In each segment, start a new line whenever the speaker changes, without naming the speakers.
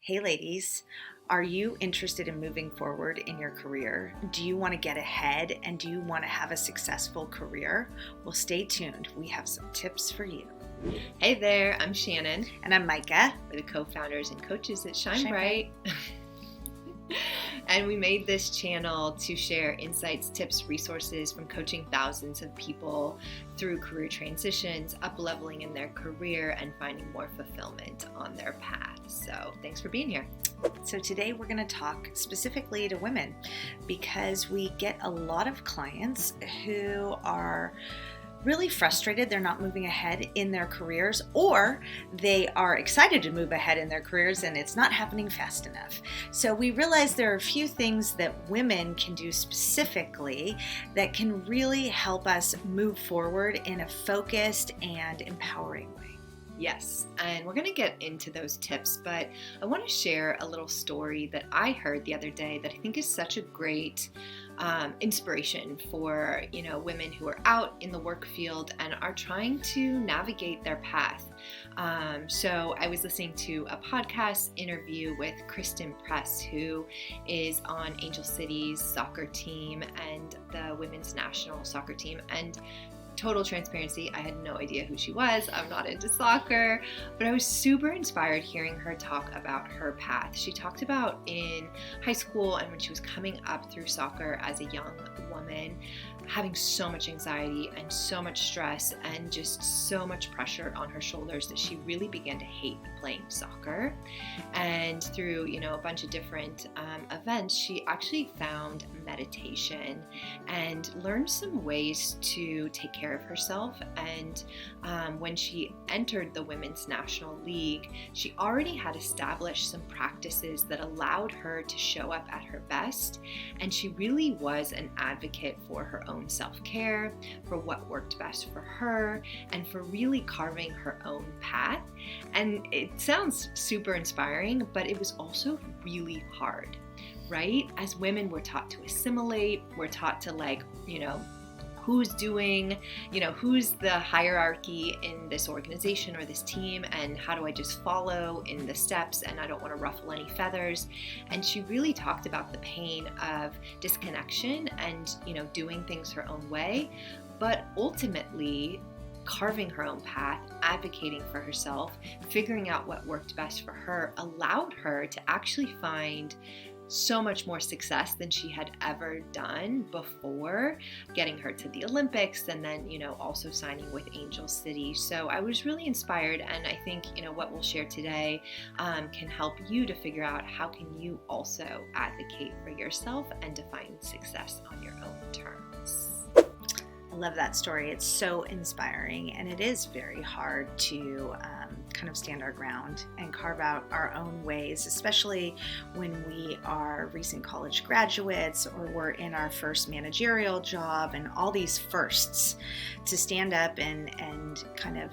Hey ladies, are you interested in moving forward in your career? Do you want to get ahead and do you want to have a successful career? Well, stay tuned. We have some tips for you.
Hey there, I'm Shannon.
And I'm Micah.
We're the co-founders and coaches at Shinebright. And we made this channel to share insights, tips, resources from coaching thousands of people through career transitions, up-leveling in their career, and finding more fulfillment on their path. So thanks for being here.
So today we're going to talk specifically to women because we get a lot of clients who are really frustrated they're not moving ahead in their careers, or they are excited to move ahead in their careers and it's not happening fast enough. So we realize there are a few things that women can do specifically that can really help us move forward in a focused and empowering way.
Yes, and we're going to get into those tips, but I want to share a little story that I heard the other day that I think is such a great inspiration for, women who are out in the work field and are trying to navigate their path. So I was listening to a podcast interview with Kristen Press, who is on Angel City's soccer team and the women's national soccer team. And total transparency, I had no idea who she was. I'm not into soccer, but I was super inspired hearing her talk about her path. She talked about in high school and when she was coming up through soccer as a young woman, having so much anxiety and so much stress and just so much pressure on her shoulders that she really began to hate playing soccer. And through, a bunch of different events, she actually found meditation and learned some ways to take care of herself. And when she entered the Women's National League, she already had established some practices that allowed her to show up at her best. And she really was an advocate for her own self-care, for what worked best for her, and for really carving her own path. And it sounds super inspiring, but it was also really hard, right? As women, we're taught to assimilate, we're taught to who's doing, who's the hierarchy in this organization or this team, and how do I just follow in the steps, and I don't want to ruffle any feathers. And she really talked about the pain of disconnection and, doing things her own way, but ultimately carving her own path, advocating for herself, figuring out what worked best for her, allowed her to actually find so much more success than she had ever done before, getting her to the Olympics and then, also signing with Angel City. So I was really inspired, and I think, what we'll share today can help you to figure out how can you also advocate for yourself and define success on your own terms.
I love that story. It's so inspiring, and it is very hard to kind of stand our ground and carve out our own ways, especially when we are recent college graduates or we're in our first managerial job, and all these firsts. To stand up and kind of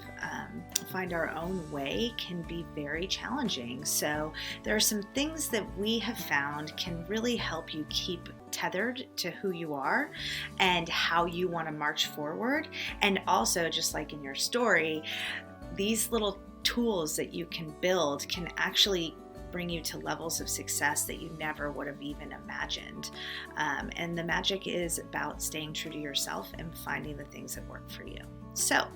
find our own way can be very challenging. So there are some things that we have found can really help you keep tethered to who you are and how you want to march forward. And also, just like in your story, these little tools that you can build can actually bring you to levels of success that you never would have even imagined. And the magic is about staying true to yourself and finding the things that work for you. So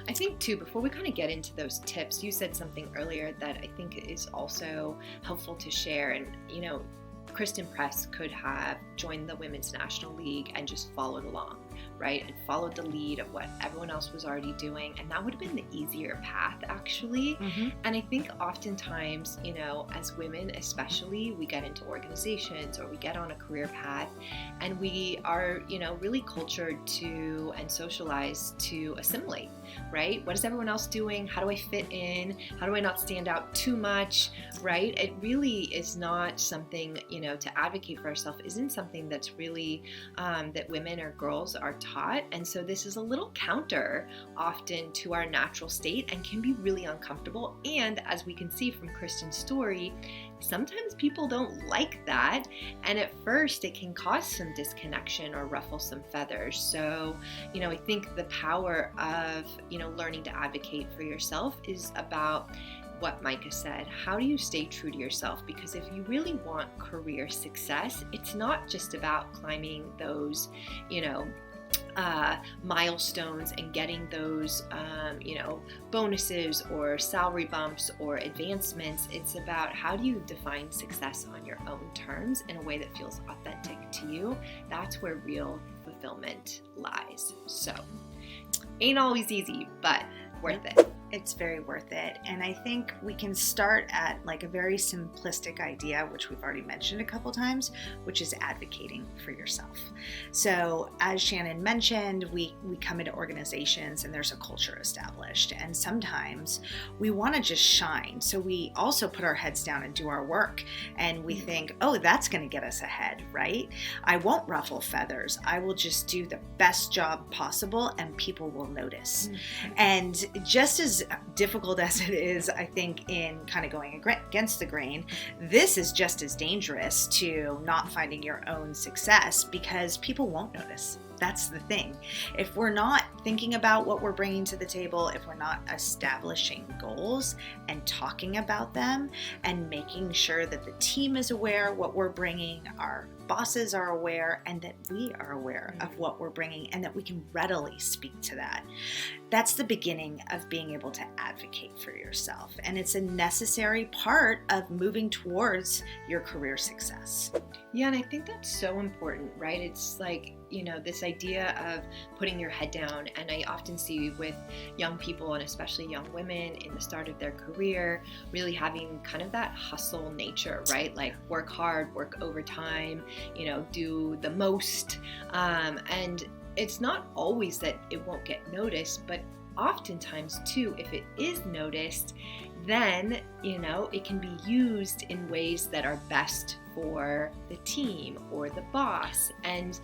I think too, before we kind of get into those tips, you said something earlier that I think is also helpful to share. And, Kristen Press could have joined the Women's National League and just followed along, right? And followed the lead of what everyone else was already doing. And that would have been the easier path, actually. Mm-hmm. And I think oftentimes, as women especially, we get into organizations or we get on a career path and we are, really cultured to and socialized to assimilate, right? What is everyone else doing? How do I fit in? How do I not stand out too much, right? It really is not something, to advocate for ourselves isn't something that's really that women or girls are taught. And so this is a little counter often to our natural state and can be really uncomfortable. And as we can see from Kristen's story, sometimes people don't like that. And at first it can cause some disconnection or ruffle some feathers. So, I think the power of, learning to advocate for yourself is about what Micah said, how do you stay true to yourself? Because if you really want career success, it's not just about climbing those, milestones and getting those, bonuses or salary bumps or advancements. It's about how do you define success on your own terms in a way that feels authentic to you. That's where real fulfillment lies. So, ain't always easy, but worth it.
It's very worth it. And I think we can start at like a very simplistic idea, which we've already mentioned a couple times, which is advocating for yourself. So as Shannon mentioned, we come into organizations and there's a culture established. And sometimes we want to just shine. So we also put our heads down and do our work. And we think, oh, that's going to get us ahead, right? I won't ruffle feathers. I will just do the best job possible and people will notice. And just as difficult as it is, I think, in kind of going against the grain, this is just as dangerous to not finding your own success because people won't notice. That's the thing. If we're not thinking about what we're bringing to the table, if we're not establishing goals and talking about them and making sure that the team is aware what we're bringing, our bosses are aware, and that we are aware of what we're bringing and that we can readily speak to that. That's the beginning of being able to advocate for yourself. And it's a necessary part of moving towards your career success.
Yeah, and I think that's so important, right? It's like, this idea of putting your head down. And I often see with young people and especially young women in the start of their career, really having kind of that hustle nature, right? Like work hard, work overtime, do the most. And it's not always that it won't get noticed, but oftentimes too, if it is noticed, then, it can be used in ways that are best for the team or the boss. And,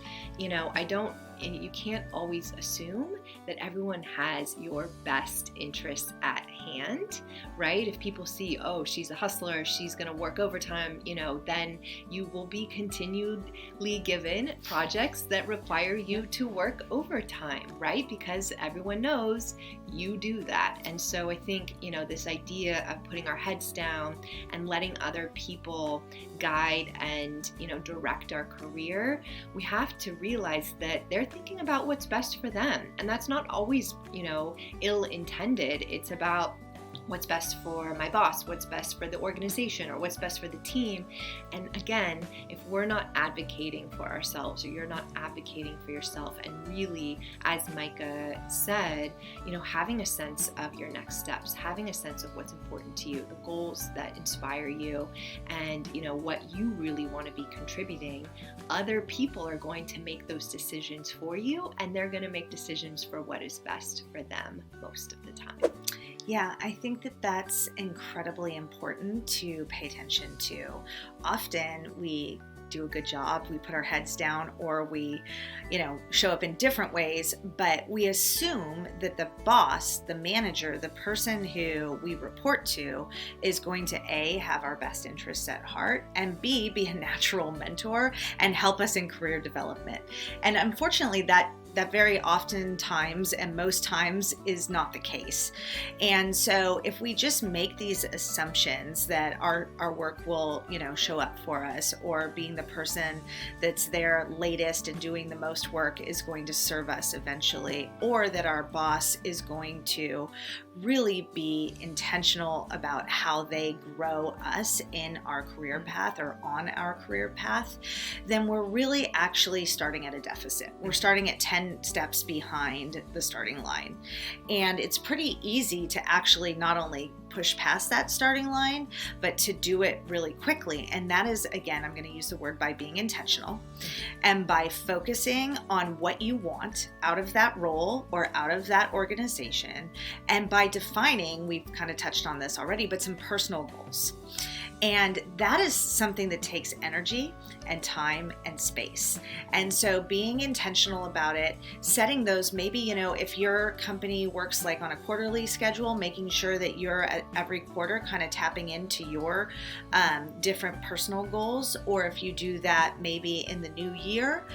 you can't always assume that everyone has your best interests at hand, right? If people see, oh, she's a hustler, she's going to work overtime, then you will be continually given projects that require you to work overtime, right? Because everyone knows you do that. And so I think, this idea of putting our heads down and letting other people guide and, direct our career, we have to realize that they're thinking about what's best for them. And that's not always, ill-intended. It's about what's best for my boss, what's best for the organization, or what's best for the team. And again, if we're not advocating for ourselves, or you're not advocating for yourself, and really, as Micah said, having a sense of your next steps, having a sense of what's important to you, the goals that inspire you, and what you really want to be contributing, other people are going to make those decisions for you, and they're going to make decisions for what is best for them most of the time.
Yeah, I think that that's incredibly important to pay attention to. Often we do a good job, we put our heads down, or we, show up in different ways, but we assume that the boss, the manager, the person who we report to is going to A, have our best interests at heart, and B, be a natural mentor and help us in career development. And unfortunately, that very oftentimes and most times is not the case. And so if we just make these assumptions that our work will, show up for us, or being the person that's there latest and doing the most work is going to serve us eventually, or that our boss is going to really be intentional about how they grow us in our career path or on our career path, then we're really actually starting at a deficit. We're starting at 10 steps behind the starting line. And it's pretty easy to actually not only push past that starting line, but to do it really quickly. And that is, again, I'm going to use the word by being intentional and by focusing on what you want out of that role or out of that organization. And by defining, we've kind of touched on this already, but some personal goals. And that is something that takes energy and time and space. And so being intentional about it, setting those, maybe, if your company works like on a quarterly schedule, making sure that you're at every quarter kind of tapping into your different personal goals, or if you do that maybe in the new year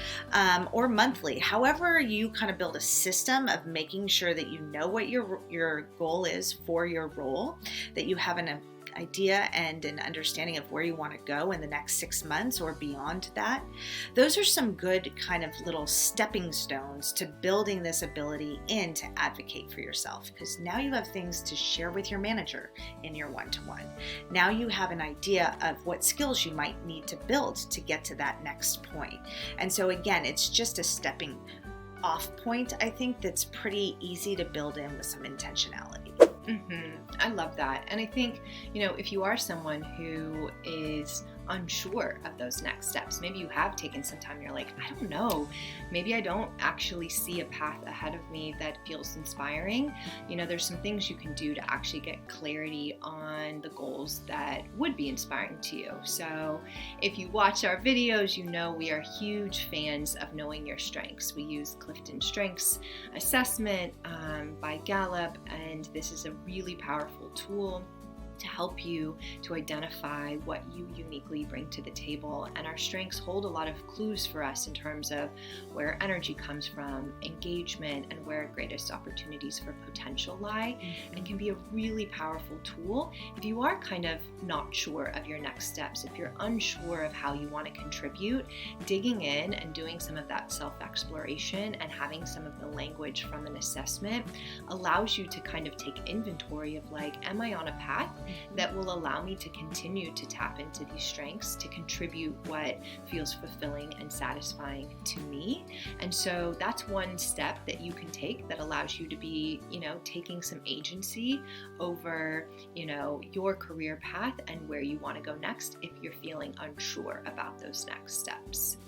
or monthly, however you kind of build a system of making sure that you know what your goal is for your role, that you have an idea and an understanding of where you want to go in the next 6 months or beyond that. Those are some good kind of little stepping stones to building this ability in to advocate for yourself, because now you have things to share with your manager in your one-to-one. Now you have an idea of what skills you might need to build to get to that next point. And so again, it's just a stepping off point, I think, that's pretty easy to build in with some intentionality.
I love that. And I think, if you are someone who is unsure of those next steps, maybe you have taken some time, you're like, I don't know, maybe I don't actually see a path ahead of me that feels inspiring. There's some things you can do to actually get clarity on the goals that would be inspiring to you. So if you watch our videos, we are huge fans of knowing your strengths. We use Clifton Strengths Assessment by Gallup, and this is a really powerful tool to help you to identify what you uniquely bring to the table. And our strengths hold a lot of clues for us in terms of where energy comes from, engagement, and where greatest opportunities for potential lie, and can be a really powerful tool if you are kind of not sure of your next steps, if you're unsure of how you want to contribute. Digging in and doing some of that self-exploration and having some of the language from an assessment allows you to kind of take inventory of am I on a path that will allow me to continue to tap into these strengths, to contribute what feels fulfilling and satisfying to me. And so that's one step that you can take that allows you to be, taking some agency over, your career path and where you want to go next if you're feeling unsure about those next steps.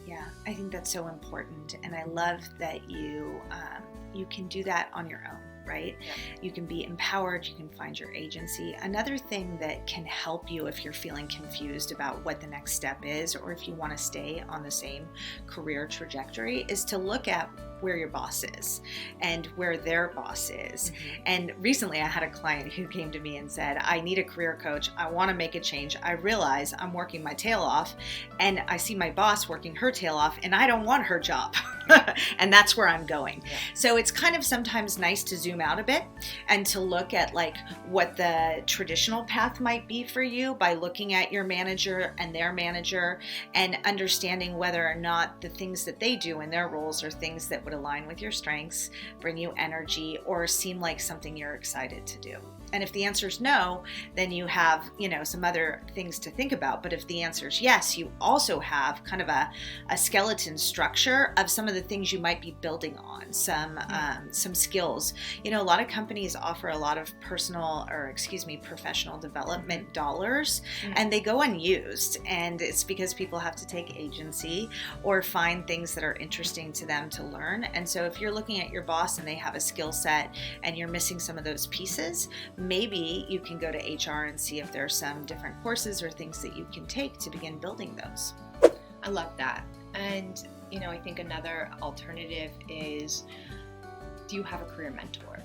Yeah, I think that's so important. And I love that you can do that on your own. Right? Yeah. You can be empowered, you can find your agency. Another thing that can help you if you're feeling confused about what the next step is, or if you want to stay on the same career trajectory, is to look at where your boss is and where their boss is. And recently I had a client who came to me and said, I need a career coach. I want to make a change. I realize I'm working my tail off and I see my boss working her tail off and I don't want her job. And that's where I'm going. Yeah. So it's kind of sometimes nice to zoom out a bit and to look at what the traditional path might be for you by looking at your manager and their manager and understanding whether or not the things that they do in their roles are things that would align with your strengths, bring you energy, or seem like something you're excited to do. And if the answer is no, then you have, some other things to think about. But if the answer is yes, you also have kind of a skeleton structure of some of the things you might be building on, some skills. A lot of companies offer a lot of professional development dollars, and they go unused. And it's because people have to take agency or find things that are interesting to them to learn. And so if you're looking at your boss and they have a skill set and you're missing some of those pieces, maybe you can go to HR and see if there are some different courses or things that you can take to begin building those.
I love that. And, I think another alternative is, do you have a career mentor?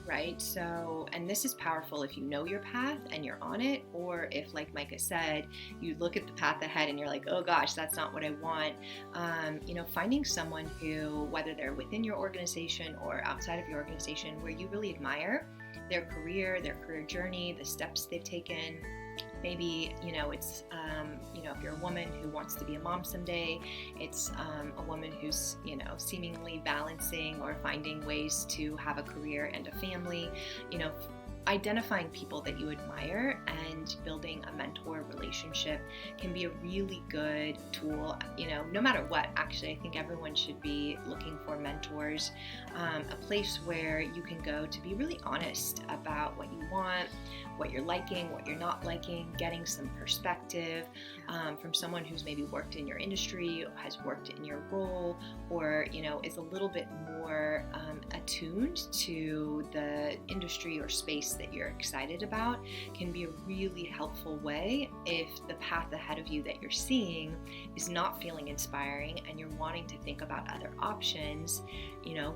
Right? So, and this is powerful if you know your path and you're on it, or if, like Micah said, you look at the path ahead and you're like, oh gosh, that's not what I want. Finding someone who, whether they're within your organization or outside of your organization, where you really admire their career journey, the steps they've taken. Maybe, it's, if you're a woman who wants to be a mom someday, it's a woman who's, seemingly balancing or finding ways to have a career and a family, identifying people that you admire and building a mentor relationship can be a really good tool, no matter what. Actually, I think everyone should be looking for mentors, a place where you can go to be really honest about what you want, what you're liking, what you're not liking, getting some perspective from someone who's maybe worked in your industry, has worked in your role, or, is a little bit more attuned to the industry or space that you're excited about can be a really helpful way if the path ahead of you that you're seeing is not feeling inspiring and you're wanting to think about other options.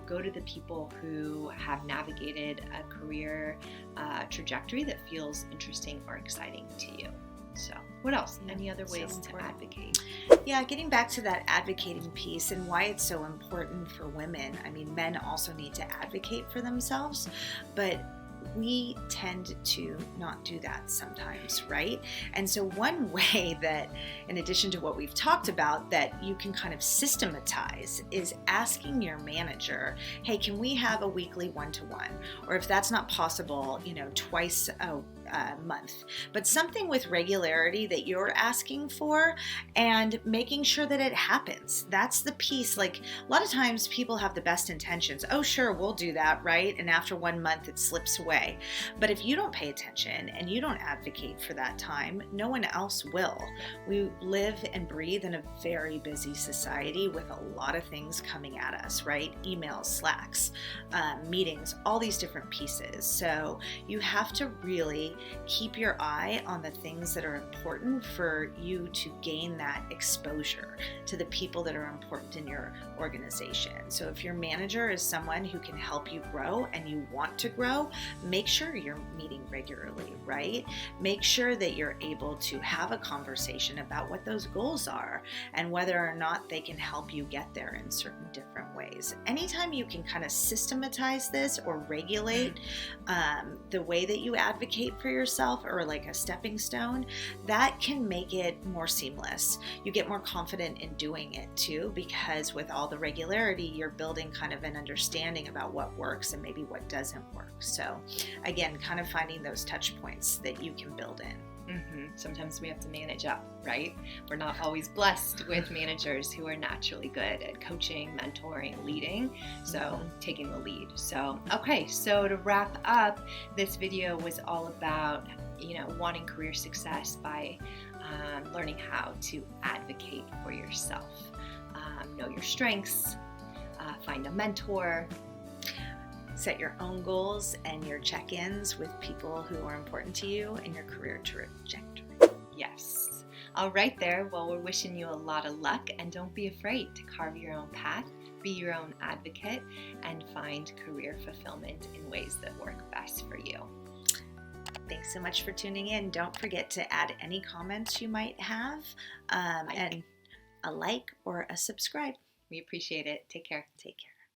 Go to the people who have navigated a career trajectory that feels interesting or exciting to you. So what else? Any other ways to advocate?
Yeah, getting back to that advocating piece and why it's so important for women. I mean, men also need to advocate for themselves, but we tend to not do that sometimes, right? And so one way that, in addition to what we've talked about, that you can kind of systematize is asking your manager, hey, can we have a weekly one-to-one? Or if that's not possible, twice a month, but something with regularity that you're asking for and making sure that it happens. That's the piece. Like, a lot of times people have the best intentions. Oh, sure, we'll do that, right? And after 1 month, it slips away. But if you don't pay attention and you don't advocate for that time, no one else will. We live and breathe in a very busy society with a lot of things coming at us, right? Emails, Slacks, meetings, all these different pieces. So you have to really keep your eye on the things that are important for you to gain that exposure to the people that are important in your organization. So if your manager is someone who can help you grow and you want to grow, make sure you're meeting regularly, right? Make sure that you're able to have a conversation about what those goals are and whether or not they can help you get there in certain different ways. Anytime you can kind of systematize this or regulate the way that you advocate for yourself, or like a stepping stone, that can make it more seamless. You get more confident in doing it too, because with all the regularity, you're building kind of an understanding about what works and maybe what doesn't work. So again, kind of finding those touch points that you can build in.
Sometimes we have to manage up, right? We're not always blessed with managers who are naturally good at coaching, mentoring, leading. So taking the lead. So, okay. So to wrap up, this video was all about, wanting career success by learning how to advocate for yourself. Know your strengths, find a mentor,
set your own goals and your check-ins with people who are important to you in your career trajectory.
Yes. All right there. Well, we're wishing you a lot of luck, and don't be afraid to carve your own path, be your own advocate, and find career fulfillment in ways that work best for you.
Thanks so much for tuning in. Don't forget to add any comments you might have, and a like or a subscribe.
We appreciate it. Take care.
Take care.